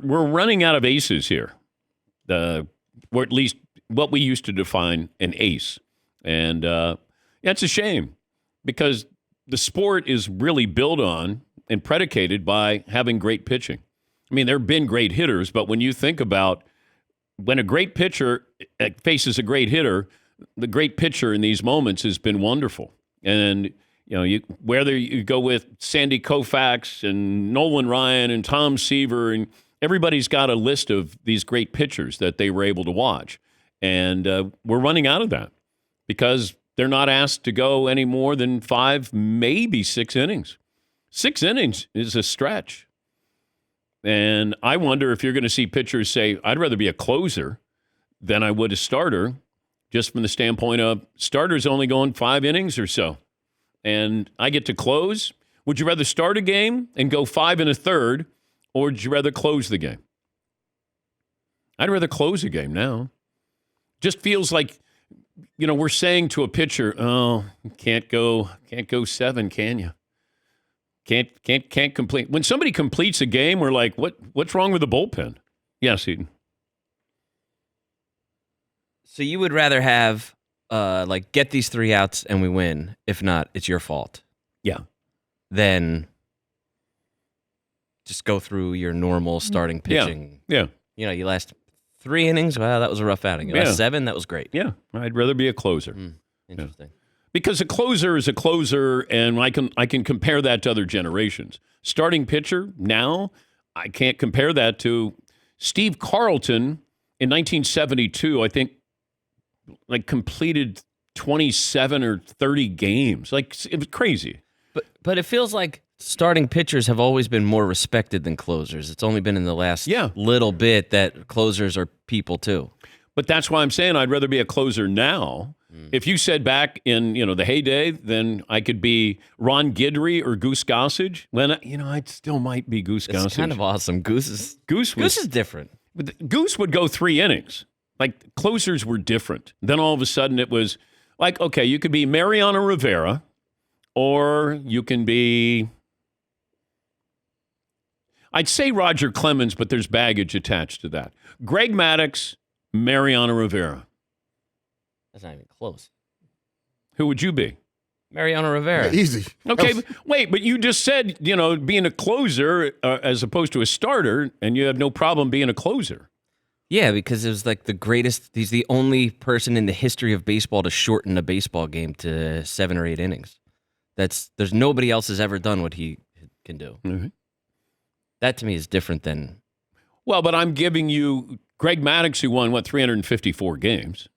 we're running out of aces here. Or at least what we used to define an ace. And it's a shame because the sport is really built on and predicated by having great pitching. I mean, there have been great hitters, but when you think about when a great pitcher faces a great hitter, the great pitcher in these moments has been wonderful. And, whether you go with Sandy Koufax and Nolan Ryan and Tom Seaver, and everybody's got a list of these great pitchers that they were able to watch. And we're running out of that because they're not asked to go any more than 5, maybe 6 innings. 6 innings is a stretch. And I wonder if you're going to see pitchers say, I'd rather be a closer than I would a starter, just from the standpoint of starters only going 5 innings or so. And I get to close. Would you rather start a game and go 5 1/3, or would you rather close the game? I'd rather close a game now. Just feels like, we're saying to a pitcher, oh, can't go 7, can you? Can't complete. When somebody completes a game, we're like, what's wrong with the bullpen? Yes, Eden. So you would rather have, get these 3 outs and we win. If not, it's your fault. Yeah. Then just go through your normal starting pitching. Yeah. You last 3 innings. Well, that was a rough outing. You last 7. That was great. Yeah. I'd rather be a closer. Interesting. Yeah. Because a closer is a closer, and I can compare that to other generations. Starting pitcher now, I can't compare that to Steve Carlton in 1972. I think completed 27 or 30 games. It was crazy. But it feels like starting pitchers have always been more respected than closers. It's only been in the last little bit that closers are people too. But that's why I'm saying I'd rather be a closer now. If you said back in, the heyday, then I could be Ron Guidry or Goose Gossage. When I still might be Goose Gossage. It's kind of awesome. Goose is different. Goose would go 3 innings. Closers were different. Then all of a sudden it was okay, you could be Mariano Rivera, or you can be, I'd say Roger Clemens, but there's baggage attached to that. Greg Maddux, Mariano Rivera. That's not even close. Who would you be? Mariano Rivera. Easy. Okay, wait, but you just said, being a closer as opposed to a starter, and you have no problem being a closer. Yeah, because it was the greatest. He's the only person in the history of baseball to shorten a baseball game to 7 or 8 innings. There's nobody else has ever done what he can do. Mm-hmm. That to me is different than. Well, but I'm giving you Greg Maddux, who won 354 games.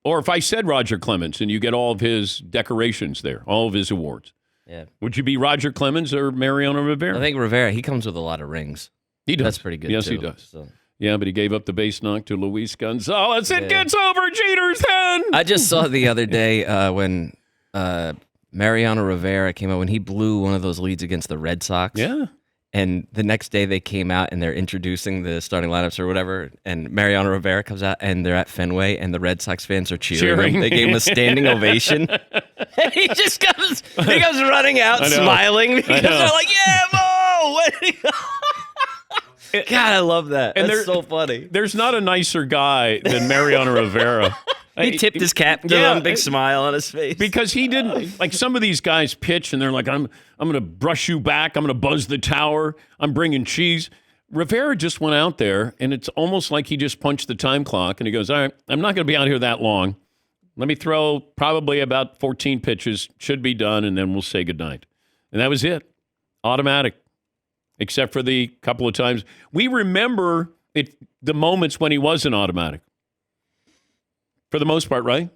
Or if I said Roger Clemens and you get all of his decorations there, all of his awards. Yeah. Would you be Roger Clemens or Mariano Rivera? I think Rivera, he comes with a lot of rings. He does. That's pretty good, yes, too. He does. So. Yeah, but he gave up the base knock to Luis Gonzalez. It gets over Jeter's head. I just saw the other day when Mariano Rivera came out, when he blew one of those leads against the Red Sox. Yeah. And the next day they came out and they're introducing the starting lineups or whatever. And Mariano Rivera comes out and they're at Fenway and the Red Sox fans are cheering him. They gave him a standing ovation. And he just comes running out smiling because they're like, yeah, Mo! God, I love that. That's so funny. There's not a nicer guy than Mariano Rivera. He tipped his cap, gave him a big smile on his face. Because he didn't, some of these guys pitch and they're like, I'm going to brush you back. I'm going to buzz the tower. I'm bringing cheese. Rivera just went out there and it's almost like he just punched the time clock and he goes, all right, I'm not going to be out here that long. Let me throw probably about 14 pitches, should be done, and then we'll say goodnight. And that was it. Automatic. Except for the couple of times. We remember the moments when he wasn't automatic. For the most part, right?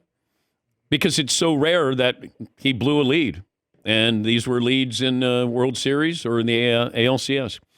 Because it's so rare that he blew a lead. And these were leads in World Series or in the ALCS.